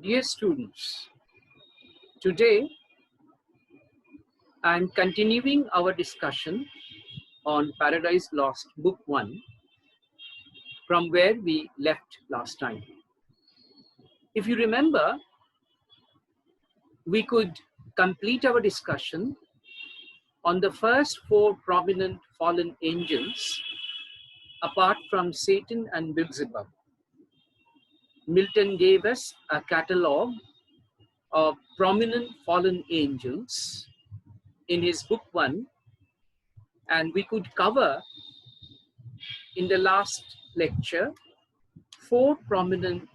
Dear students, today I am continuing our discussion on Paradise Lost, Book 1, from where we left last time. If you remember, we could complete our discussion on the first four prominent fallen angels apart from Satan and Beelzebub. Milton gave us a catalogue of prominent fallen angels in his book 1, and we could cover in the last lecture four prominent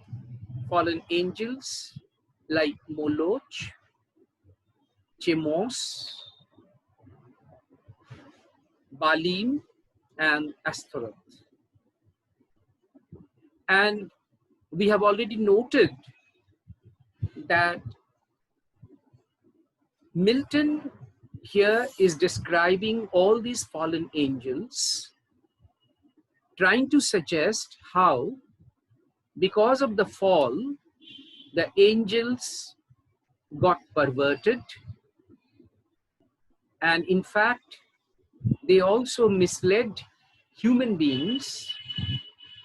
fallen angels like Moloch, Chemos, Belial, and Astoreth. And we have already noted that Milton here is describing all these fallen angels, trying to suggest how, because of the fall, the angels got perverted, and in fact, they also misled human beings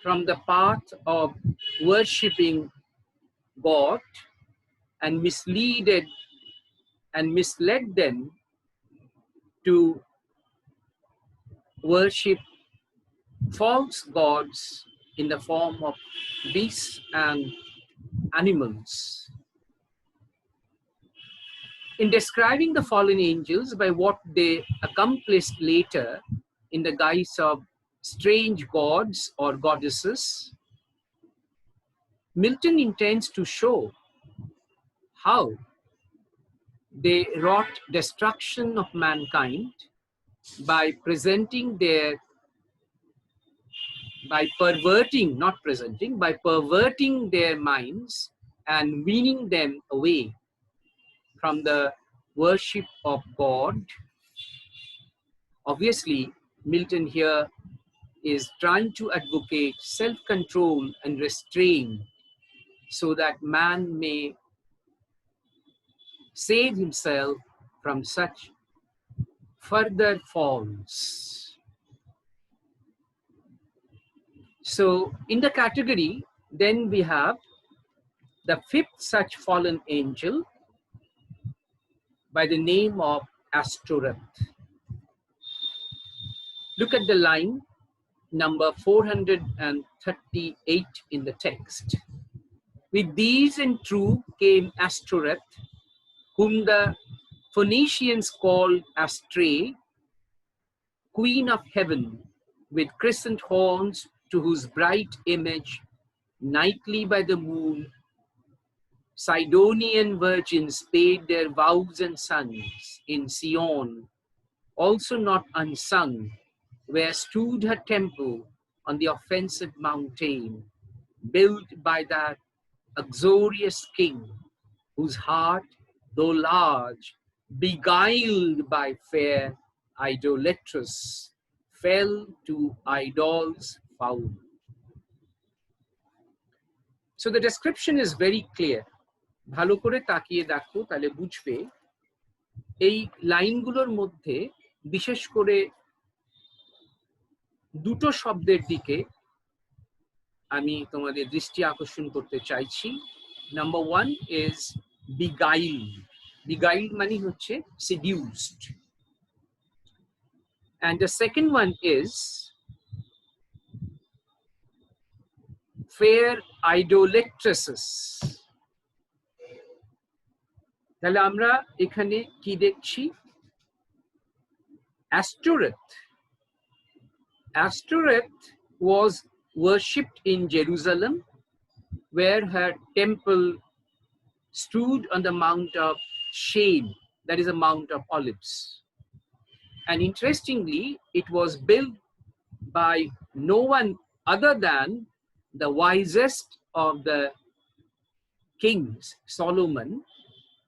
from the path of worshipping God and misled them to worship false gods in the form of beasts and animals. In describing the fallen angels by what they accomplished later in the guise of strange gods or goddesses, Milton intends to show how they wrought destruction of mankind by perverting their minds and weaning them away from the worship of God. Obviously, Milton here is trying to advocate self-control and restraint so that man may save himself from such further falls. So in the category, then we have the fifth such fallen angel by the name of Astoreth. Look at the line number 438 in the text. With these in troop came Astoreth, whom the Phoenicians called Astre, queen of heaven, with crescent horns, to whose bright image, nightly by the moon, Sidonian virgins paid their vows and sons in Sion, also not unsung, where stood her temple on the offensive mountain, built by that uxorious king, whose heart, though large, beguiled by fair idolatress, fell to idols foul. So the description is very clear. ভালো করে তাকিয়ে দেখো তাহলে বুঝবে এই লাইনগুলোর মধ্যে বিশেষ করে দুটো শব্দের দিকে আমি তোমাদের দৃষ্টি আকর্ষণ করতে চাইছি। Number 1 is beguiled. Beguiled মানে হচ্ছে seduced. And the second one is fair idolatresses. তাহলে আমরা এখানে কি দেখছি? Astoreth was worshipped in Jerusalem, where her temple stood on the Mount of Shame, that is a Mount of Olives. And interestingly, it was built by no one other than the wisest of the kings, Solomon,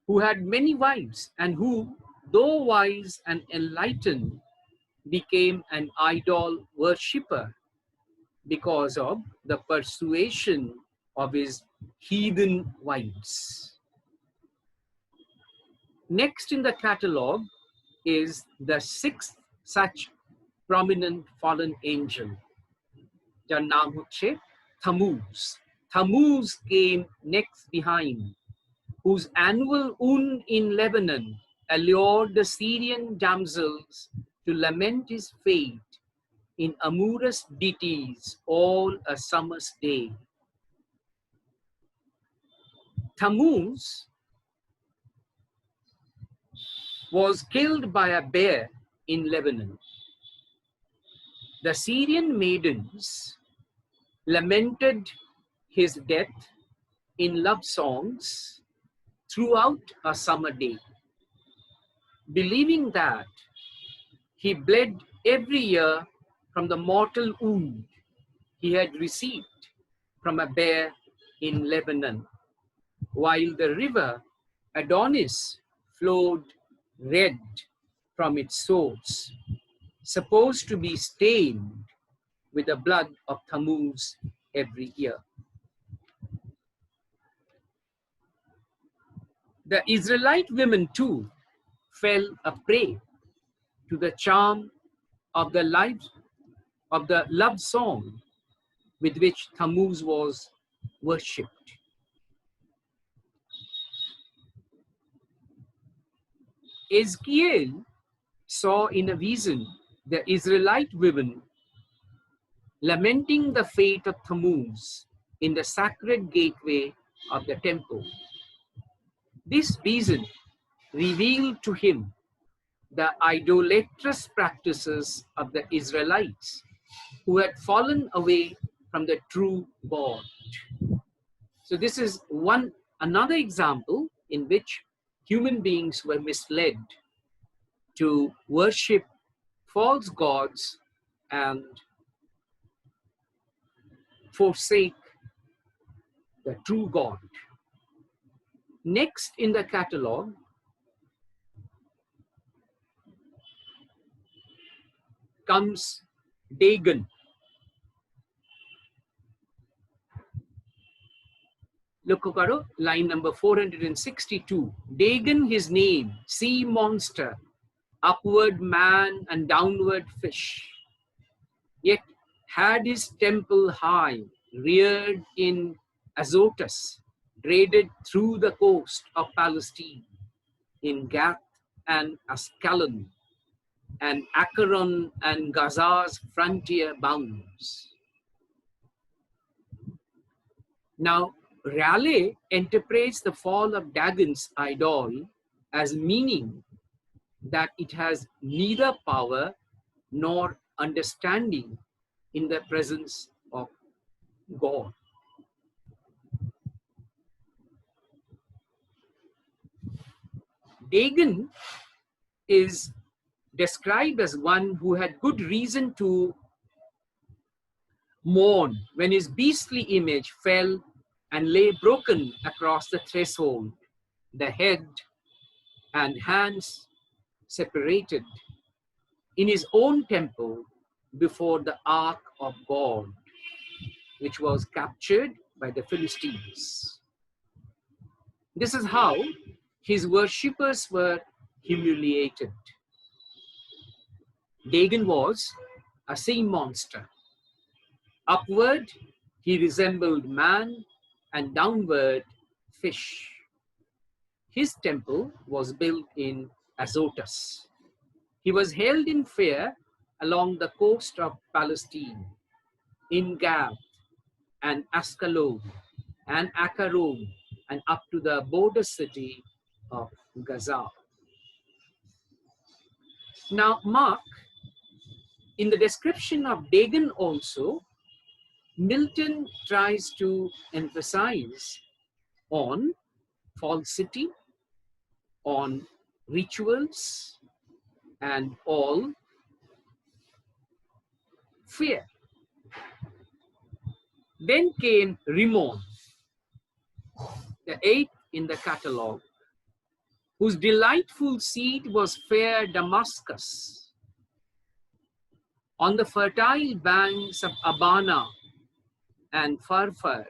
who had many wives and who, though wise and enlightened, became an idol worshipper because of the persuasion of his heathen wives. Next in the catalogue is the sixth such prominent fallen angel, যার নাম হচ্ছে Thammuz. Thammuz came next behind, whose annual in Lebanon allured the Syrian damsels to lament his fate in amorous ditties all a summer's day. Thammuz was killed by a bear in Lebanon. The Syrian maidens lamented his death in love songs throughout a summer day, believing that he bled every year from the mortal wound he had received from a bear in Lebanon, while the river Adonis flowed red from its source, supposed to be stained with the blood of Thammuz every year. The Israelite women too fell a prey to the charm of the love song with which Thammuz was worshipped. Ezekiel saw in a vision the Israelite women lamenting the fate of Thammuz in the sacred gateway of the temple. This vision revealed to him the idolatrous practices of the Israelites who had fallen away from the true God. So this is another example in which human beings were misled to worship false gods and forsake the true God. Next in the catalogue comes Dagon. Look, line number 462. Dagon his name, sea monster, upward man and downward fish. Yet had his temple high, reared in Azotus, traded through the coast of Palestine, in Gath and Ascalon, and Acheron and Gaza's frontier bounds. Now, Raleigh interprets the fall of Dagon's idol as meaning that it has neither power nor understanding in the presence of God. Dagon is described as one who had good reason to mourn when his beastly image fell and lay broken across the threshold, the head and hands separated in his own temple before the ark of God, which was captured by the Philistines. This is how his worshippers were humiliated. Dagon was a sea monster. Upward, he resembled man, and downward, fish. His temple was built in Azotus. He was held in fear along the coast of Palestine, in Gath and Ascalon and Acheron, and up to the border city of Gaza. Now, mark, in the description of Dagon also, Milton tries to emphasize on falsity, on rituals, and all fear. Then came Rimmon, the eighth in the catalogue, whose delightful seat was fair Damascus. On the fertile banks of Abana and Farfar,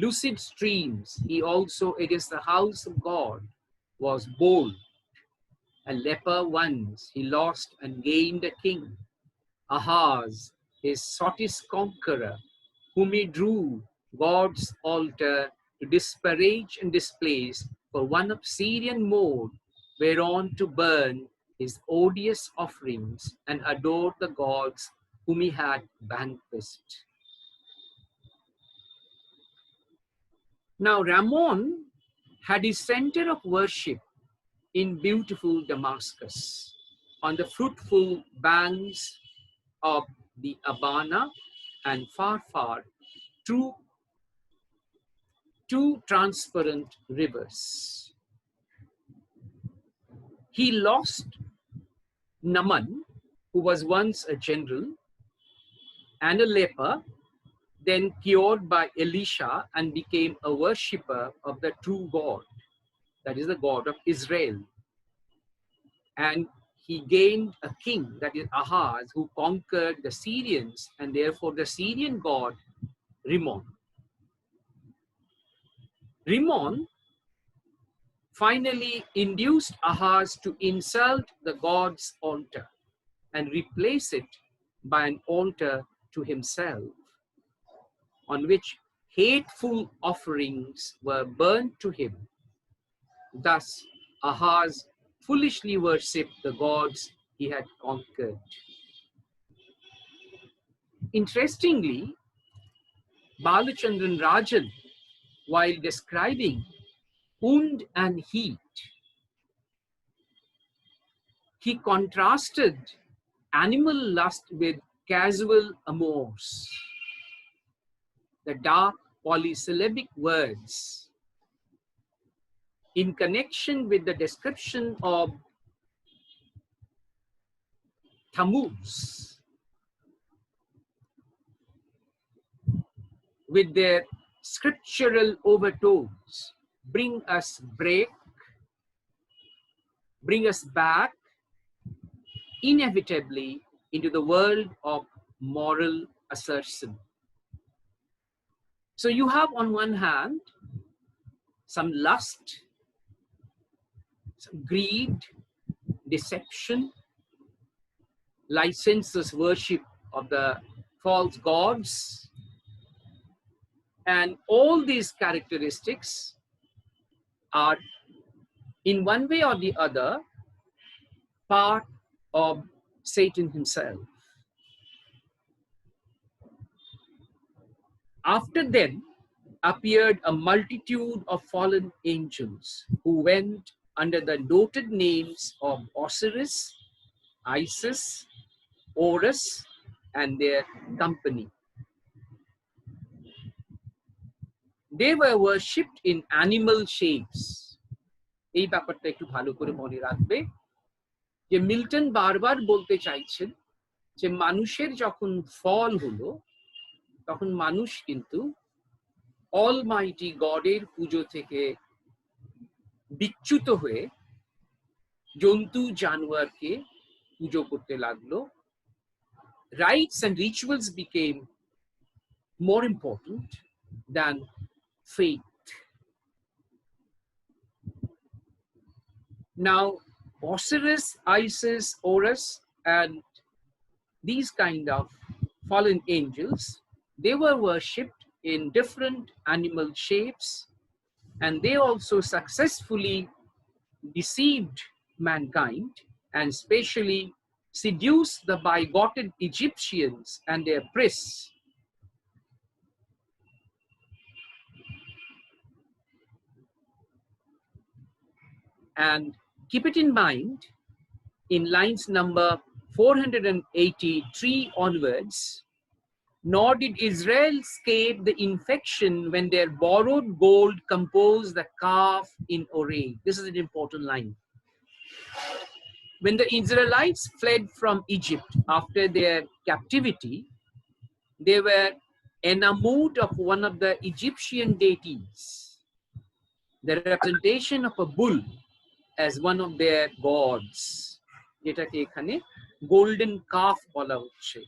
lucid streams. He also against the house of God was bold. A leper once he lost and gained a king. Ahaz, his Sottish conqueror, whom he drew God's altar to disparage and displace for one Syrian mode, whereon to burn his odious offerings and adore the gods whom he had vanquished. Now Rimmon had his center of worship in beautiful Damascus, on the fruitful banks of the Abana, and far through two transparent rivers. He lost Naaman, who was once a general, and a leper, then cured by Elisha and became a worshipper of the true God, that is the God of Israel. And he gained a king, that is Ahaz, who conquered the Syrians, and therefore the Syrian god Rimmon. Rimmon finally induced Ahaz to insult the god's altar and replace it by an altar to himself, on which hateful offerings were burnt to him. Thus, Ahaz foolishly worshipped the gods he had conquered. Interestingly, Balachandran Rajan, while describing wound and heat, he contrasted animal lust with casual amours. The dark polysyllabic words in connection with the description of Thammuz, with their scriptural overtones, bring us back inevitably into the world of moral assertion. So you have on one hand some lust, some greed, deception, licentious worship of the false gods, and all these characteristics are in one way or the other part of Satan himself. After them appeared a multitude of fallen angels who went under the noted names of Osiris, Isis, Horus, and their company. They were worshipped in animal shapes. এই ব্যাপারটা একটু ভালো করে মনে রাখবে যে Milton বারবার বলতে চাইছেন যে মানুষের যখন ফল হলো তখন মানুষ কিন্তু অলমাইটি গডের পুজো থেকে বিচ্যুত হয়ে জন্তু জানোয়ারকে পুজো করতে লাগলো. Rites and rituals became more important than faith. Now, Osiris, Isis, Horus, and these kind of fallen angels, they were worshipped in different animal shapes, and they also successfully deceived mankind and especially seduced the bigoted Egyptians and their priests. And keep it in mind, in lines number 483 onwards, nor did Israel escape the infection when their borrowed gold composed the calf in Oreb. This is an important line. When the Israelites fled from Egypt after their captivity, they were enamored of one of the Egyptian deities, the representation of a bull as one of their gods. যেটাকে এখানে golden calf বলা হচ্ছে.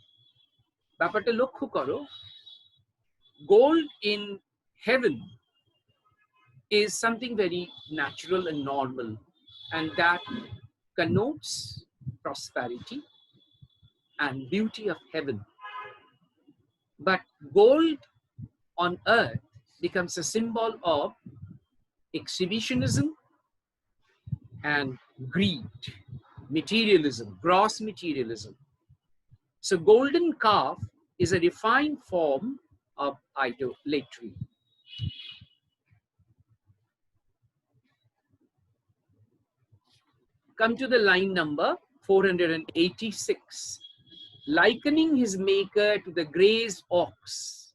ব্যাপারটা লক্ষ্য করো, gold in heaven is something very natural and normal, and that connotes prosperity and beauty of heaven. But gold on earth becomes a symbol of exhibitionism and greed, materialism, gross materialism. So golden calf is a refined form of idolatry. Come to the line number 486. Likening his maker to the grazed ox,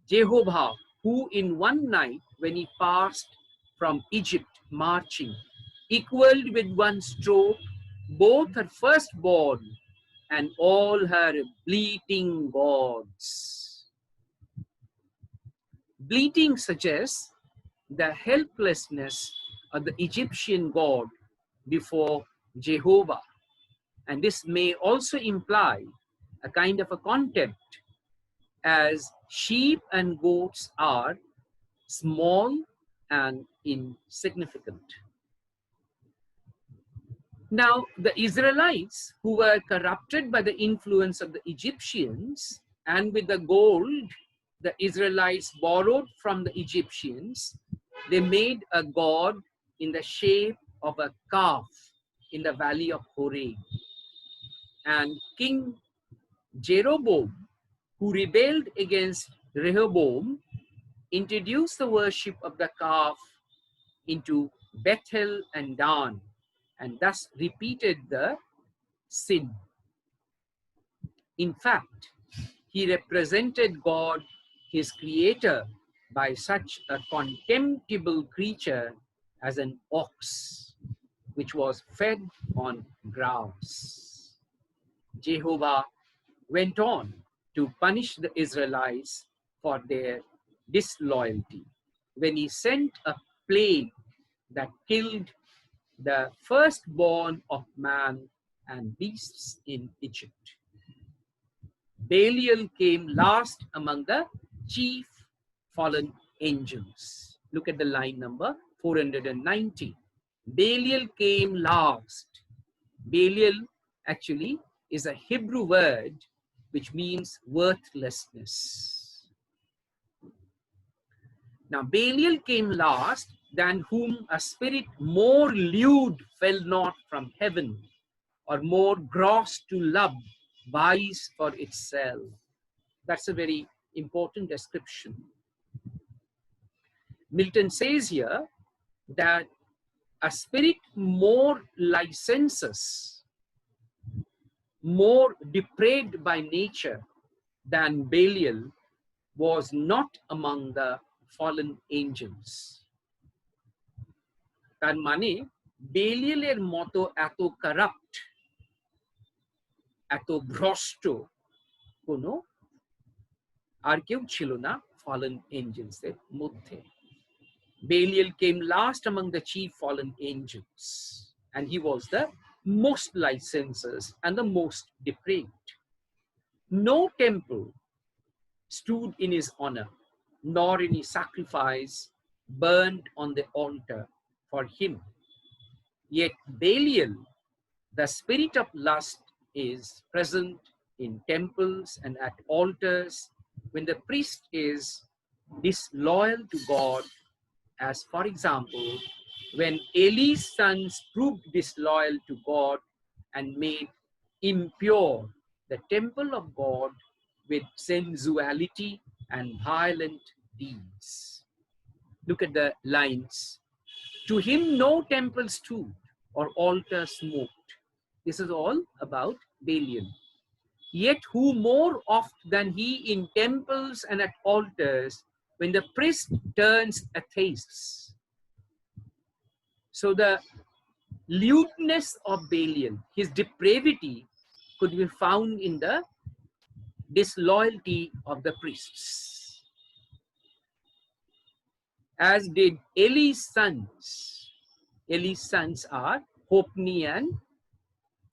Jehovah, who in one night when he passed from Egypt marching, equaled with one stroke both her firstborn and all her bleating gods. Bleating suggests the helplessness of the Egyptian god before Jehovah, and this may also imply a kind of a contempt, as sheep and goats are small and insignificant. Now, the Israelites, who were corrupted by the influence of the Egyptians, and with the gold the Israelites borrowed from the Egyptians, they made a god in the shape of a calf in the valley of Horeb. And King Jeroboam, who rebelled against Rehoboam, introduced the worship of the calf into Bethel and Dan, and thus repeated the sin. In fact, he represented God, his creator, by such a contemptible creature as an ox, which was fed on grass. Jehovah went on to punish the Israelites for their disloyalty when he sent a plague that killed the firstborn of man and beasts in Egypt. Belial came last among the chief fallen angels. Look at the line number 490. Belial came last. Belial actually is a Hebrew word which means worthlessness. Now, Belial came last, than whom a spirit more lewd fell not from heaven, or more gross to love, vice for itself. That's a very important description. Milton says here that a spirit more licentious, more depraved by nature than Belial was not among the fallen angels. তার মানে বেলিয়ালের মতো এত corrupt, এত ভ্রষ্ট কোনো আর কেউ ছিল না fallen angels এর মধ্যে. Belial came last among the chief fallen angels, and he was the most licentious and the most depraved. No temple stood in his honor, nor any sacrifice burned on the altar for him. Yet Belial, the spirit of lust, is present in temples and at altars when the priest is disloyal to God, as for example, when Eli's sons proved disloyal to God and made impure the temple of God with sensuality and violent deeds. Look at the lines. To him no temple stood or altar smoked. This is all about Belial. Yet who more oft than he in temples and at altars when the priest turns atheists. So the lewdness of Belial, his depravity, could be found in the disloyalty of the priests. As did Eli's sons. Eli's sons are Hophni and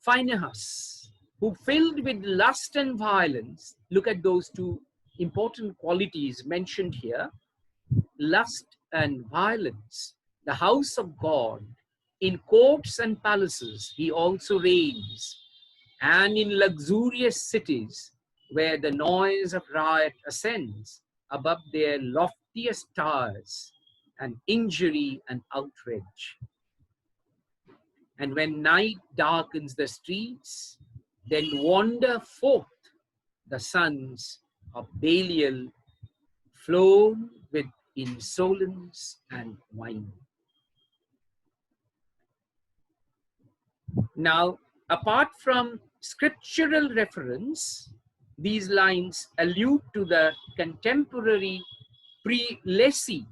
Phinehas, who filled with lust and violence. Look at those two important qualities mentioned here. lust and violence. The house of God, in courts and palaces, he also reigns, and in luxurious cities, where the noise of riot ascends above their loftiest towers, and injury and outrage. And when night darkens the streets, then wander forth the sons of Belial, flown with insolence and wine. Now, apart from scriptural reference, these lines allude to the contemporary prelacy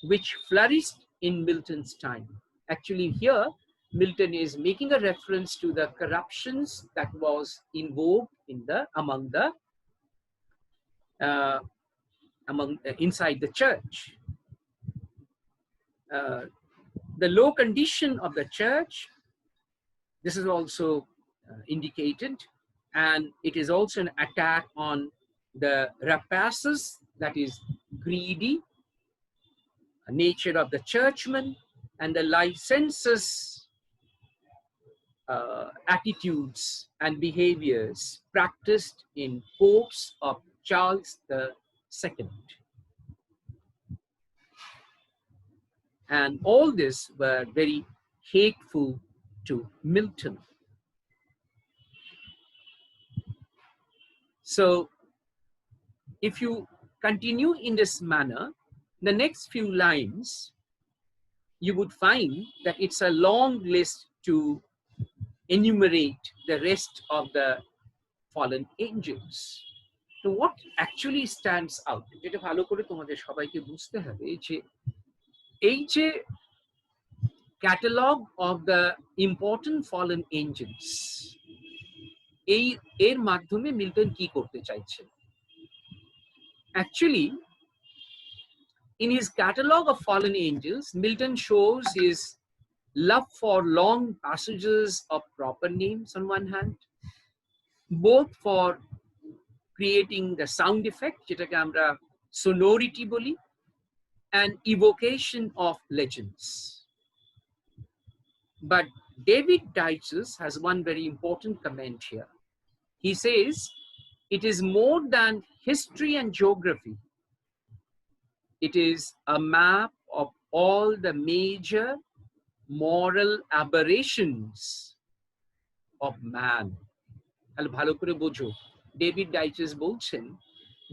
which flourished in Milton's time. Actually, here, Milton is making a reference to the corruptions that was in vogue in inside the church. The low condition of the church, this is also indicated, and it is also an attack on the rapacious, that is greedy nature of the churchman, and the licentious attitudes and behaviors practiced in popes of Charles II. And all this were very hateful to Milton. So if you continue in this manner, the next few lines, you would find that it's a long list to enumerate the rest of the fallen angels. So what actually stands out, যেটা ভালো করে তোমাদের সবাইকে বুঝতে হবে, যে এই যে catalog of the important fallen angels, এর মাধ্যমে মিল্টন কি করতে চাইছেন? Actually, in his catalog of fallen angels, Milton shows his love for long passages of proper names on one hand, both for creating the sound effect, যেটাকে আমরা sonority বলি, and evocation of legends. But David Dyches has one very important comment here. He says, it is more than history and geography. It is a map of all the major moral aberrations of man. তাহলে ভালো করে বোঝো, David ডাইচেস বলছেন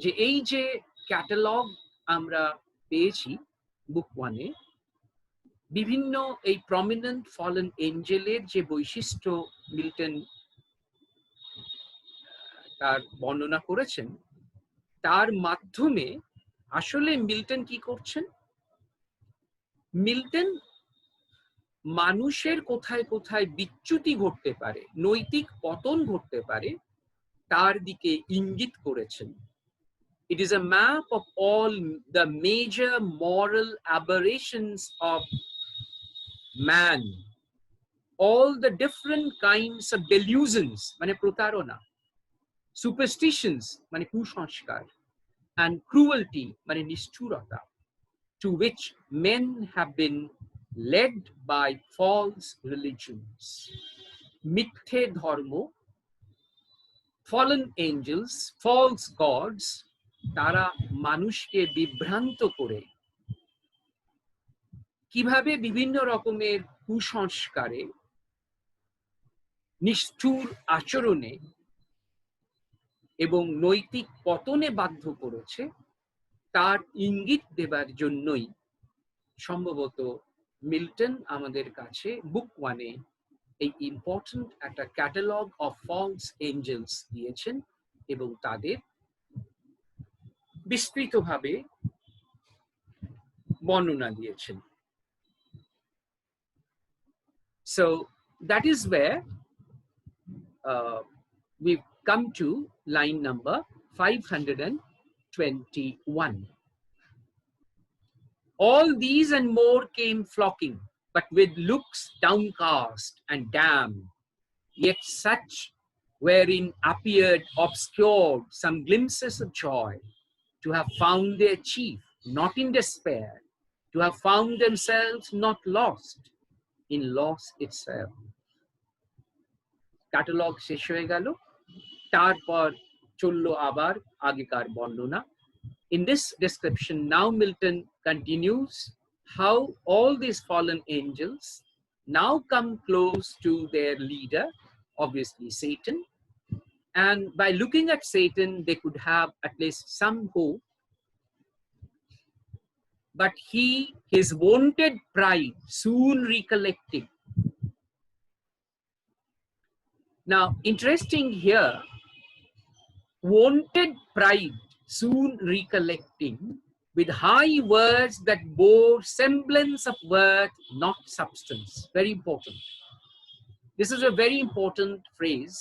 যে এই যে catalogue আমরা পেয়েছি বুক ওয়ানে, বিভিন্ন এই প্রমিনেন্ট ফলেন এঞ্জেলের যে বৈশিষ্ট্য মিল্টন তার বর্ণনা করেছেন, তার মাধ্যমে আসলে মিল্টন কি করছেন? মিল্টন মানুষের কোথায় কোথায় বিচ্যুতি ঘটতে পারে, নৈতিক পতন ঘটতে পারে, তার দিকে ইঙ্গিত করেছেন। It is a map of all the major moral aberrations of man, all the different kinds of delusions, মানে প্রতারণা, superstitions, মানে কুসংস্কার, and cruelty, মানে নিষ্ঠুরতা, to which men have been led by false religions. মিথ্যে ধর্ম, fallen angels, false gods, তারা মানুষকে বিভ্রান্ত করে কিভাবে বিভিন্ন রকমের কুসংস্কারে, নিষ্ঠুর আচরণে এবং নৈতিক পতনে বাধ্য করেছে, তার ইঙ্গিত দেবার জন্যই সম্ভবত মিল্টন আমাদের কাছে বুক ওয়ানে এই ইম্পর্টেন্ট একটা ক্যাটালগ অফ ফলস এঞ্জেলস দিয়েছেন এবং তাদের বিস্তৃতভাবে বর্ণনা দিয়েছেন। So that is where we've come to line number 521. All these and more came flocking, but with looks downcast and damned, yet such wherein appeared obscured some glimpses of joy, to have found their chief not in despair, to have found themselves not lost, in loss itself. Catalogue শেষ হয়ে গেল, তারপর চললো আবার আগেকার বর্ণনা. In this description, now Milton continues how all these fallen angels now come close to their leader, obviously Satan, and by looking at Satan, they could have at least some hope. But his wonted pride soon recollected. Now, interesting here, wanted pride soon recollecting, with high words that bore semblance of worth, not substance. Very important. This is a very important phrase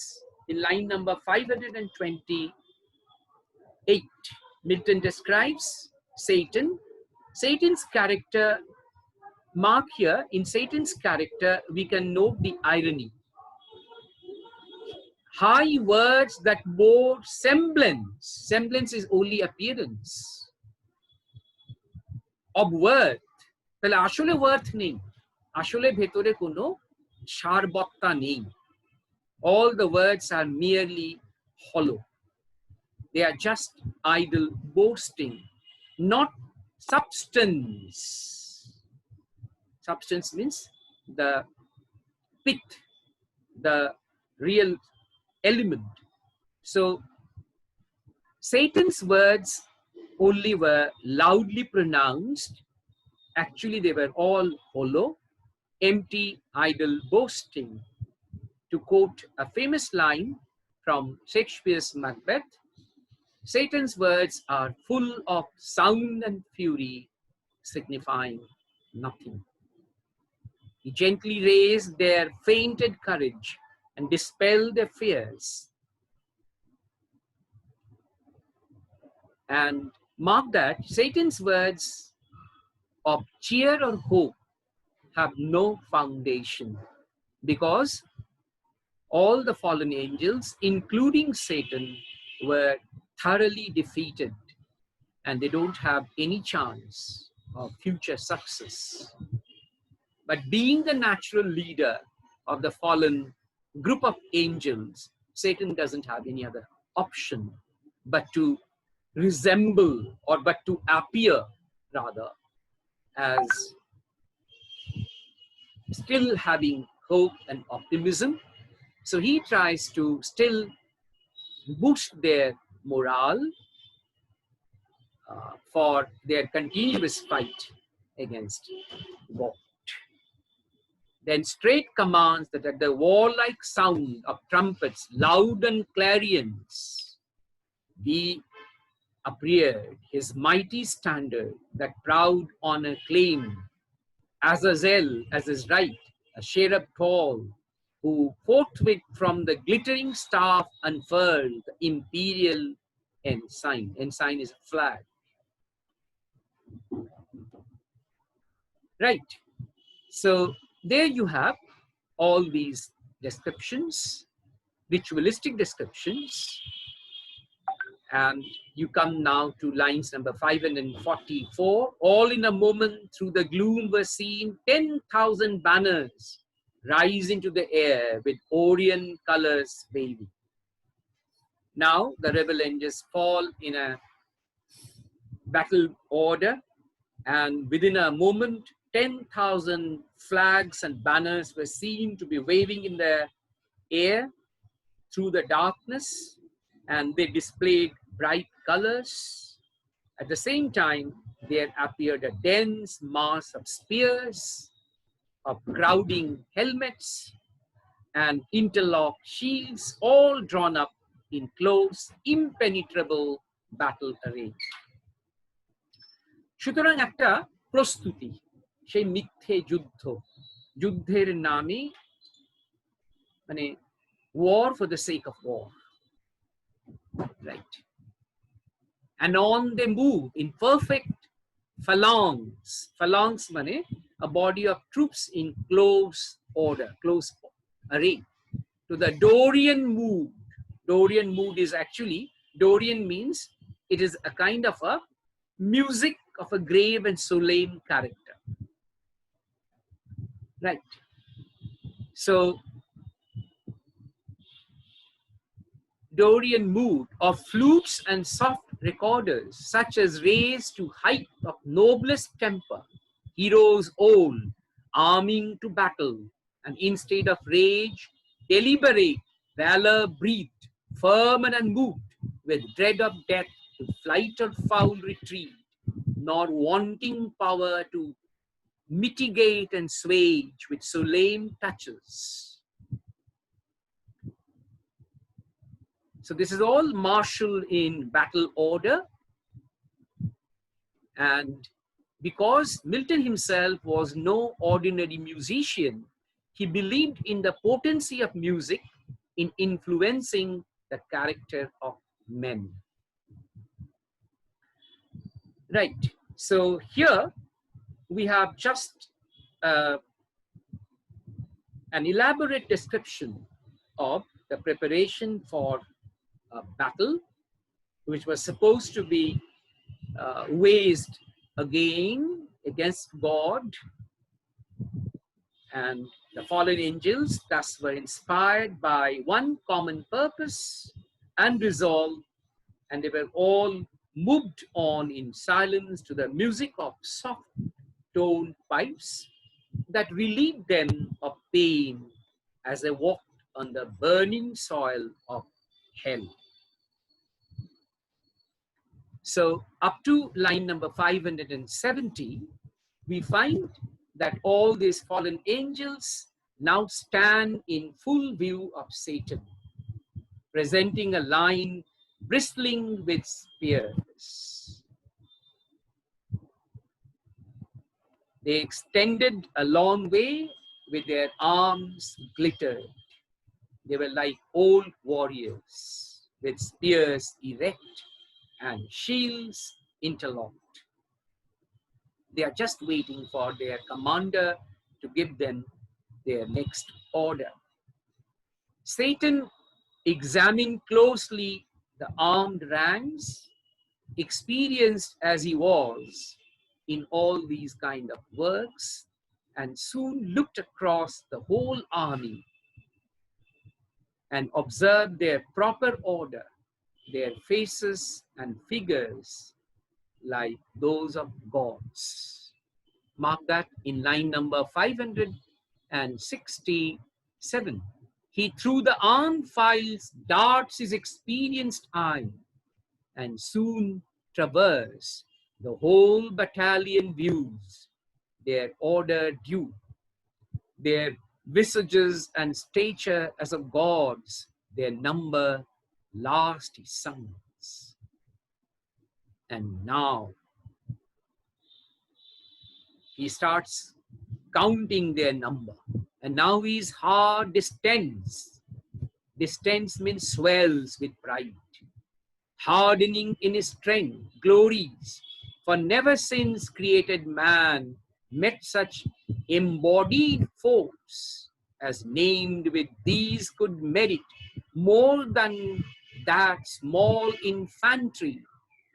in line number 528. Milton describes Satan. Satan's character, mark here, in Satan's character, we can note the irony. High words that bore semblance. Semblance is only appearance of worth. তাহলে আসলে worth নেই, আসলে ভেতরে কোনো সারবত্তা নেই. All the words are merely hollow. They are just idle boasting, not substance. Substance means the pith, the real element. So Satan's words only were loudly pronounced. Actually, they were all hollow, empty, idle boasting. To quote a famous line from Shakespeare's Macbeth, Satan's words are full of sound and fury, signifying nothing. He gently raised their fainted courage and dispelled their fears. And mark that Satan's words of cheer or hope have no foundation, because all the fallen angels, including Satan, were thoroughly defeated, and they don't have any chance of future success. But being the natural leader of the fallen group of angels, Satan doesn't have any other option but to resemble, or but to appear rather, as still having hope and optimism. So he tries to still boost their morale for their continuous fight against God. Then straight commands that at the warlike sound of trumpets, loud and clarions, be upreared his mighty standard, that proud honor claim, Azazel as his right, a cherub tall, who forthwith from the glittering staff unfurled the imperial ensign. Ensign is a flag. Right. So there you have all these descriptions, ritualistic descriptions, and you come now to lines number 544. All in a moment through the gloom were seen 10,000 banners rise into the air with Orient colors waving. Now the rebel angels fall in a battle order, and within a moment 10,000 flags and banners were seen to be waving in the air through the darkness, and they displayed bright colors. At the same time, there appeared a dense mass of spears, of crowding helmets, and interlocked shields, all drawn up in close, impenetrable battle array. সুতরাং একটা প্রস্তুতি, সেই মিথ্যে যুদ্ধ, যুদ্ধের নামে, মানে war for the sake of war, right? And on they move in perfect phalanx. Phalanx mane a body of troops in close order, close array, to the Dorian mood. Dorian mood is actually, Dorian means it is a kind of a music of a grave and solemn character. Right. So, Dorian mood of flutes and soft recorders, such as raise to height of noblest temper, heroes old, arming to battle, and instead of rage, deliberate, valor breathed, firm and unmoved, with dread of death to flight or foul retreat, nor wanting power to mitigate and swage with solemn touches. So this is all martial in battle order. And because Milton himself was no ordinary musician, he believed in the potency of music in influencing the character of men. Right. So here we have just an elaborate description of the preparation for a battle, which was supposed to be waged again against God, and the fallen angels thus were inspired by one common purpose and resolve, and they were all moved on in silence to the music of soft toned pipes that relieved them of pain as they walked on the burning soil of hell. So up to line number 570, we find that all these fallen angels now stand in full view of Satan, presenting a line bristling with spears. They extended a long way with their arms glittered. They were like old warriors with spears erect and shields interlocked. They are just waiting for their commander to give them their next order. Satan examined closely the armed ranks, experienced as he was in all these kind of works, and soon looked across the whole army and observed their proper order, their faces and figures like those of gods. Mark that in line number 567. He through the armed files darts his experienced eye, and soon traverse the whole battalion views their order due, their visages and stature as of gods, their number last his sons. And now he starts counting their number. And now his heart distends. Distends means swells with pride. Hardening in his strength, glories. For never since created man met such embodied force as named with these could merit more than that small infantry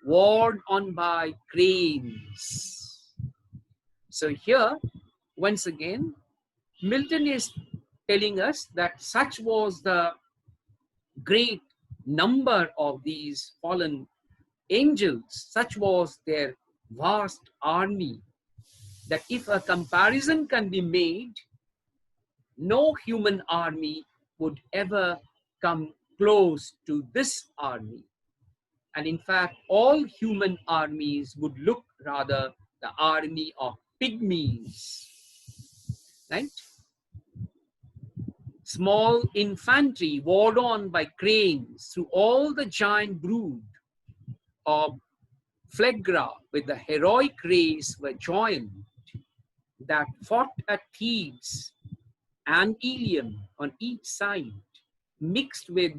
warred on by cranes. So here, once again, Milton is telling us that such was the great number of these fallen angels, such was their vast army, that if a comparison can be made, no human army would ever come close to this army. And in fact, all human armies would look rather the army of pygmies, right? Small infantry warred on by cranes through all the giant brood of Phlegra with the heroic race were joined that fought at Thebes and Ilium on each side, mixed with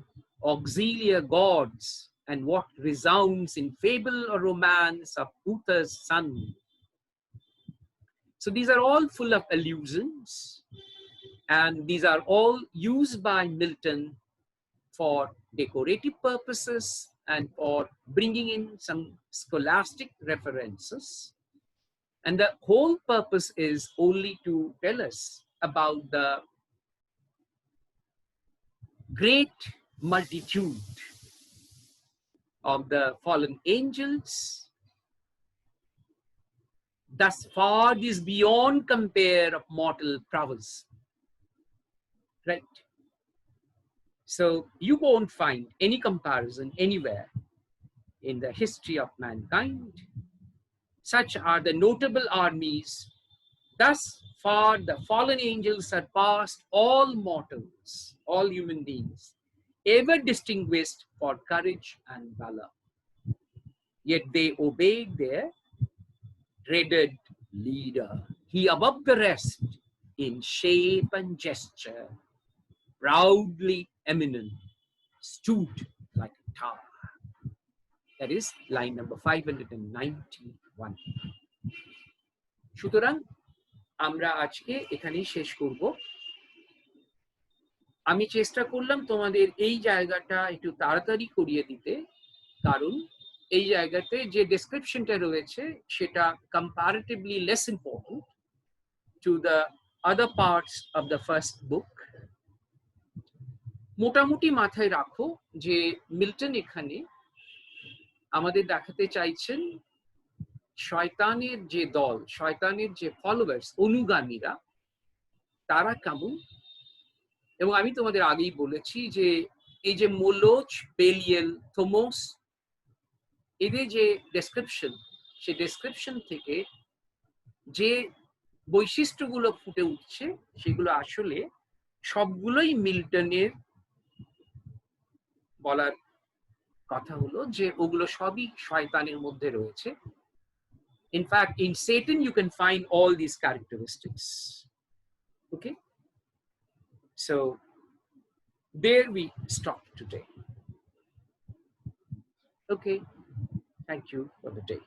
auxiliar gods and what resounds in fable or romance of Uther's son. So these are all full of allusions, and these are all used by Milton for decorative purposes and for bringing in some scholastic references. And the whole purpose is only to tell us about the great multitude of the fallen angels. Thus far is beyond compare of mortal prowess. Right? So you won't find any comparison anywhere in the history of mankind. Such are the notable armies. Thus far the fallen angels surpassed all mortals, all human beings, ever distinguished for courage and valor. Yet they obeyed their dreaded leader. He above the rest in shape and gesture, proudly eminent, stood like a tower. That is line number 591. সুতরাং আমরা আজকে এখানেই শেষ করব। আমি চেষ্টা করলাম তোমাদের এই জায়গাটা একটু তাড়াতাড়ি করিয়ে দিতে, কারণ এই জায়গাতে যে ডেসক্রিপশনটা রয়েছে সেটা comparatively less important to the other parts of the first book. মোটামুটি মাথায় রাখো যে মিল্টন এখানে আমাদের দেখাতে চাইছেন শয়তানের যে দল, শয়তানের যে ফলোয়ার্স, অনুগামীরা, তারা কেমন। এবং আমি তোমাদের আগেই বলেছি যে এই যে মোলোচ, বেলিয়েল, থোমস, এদের যে ডেসক্রিপশন, সেই ডেসক্রিপশন থেকে যে বৈশিষ্ট্যগুলো ফুটে উঠছে সেগুলো আসলে সবগুলোই মিল্টনের বলার কথা হলো যে ওগুলো সবই শয়তানের মধ্যে রয়েছে। In fact, in Satan you can find all these characteristics. Okay, so there we stop today. Okay, thank you for the day.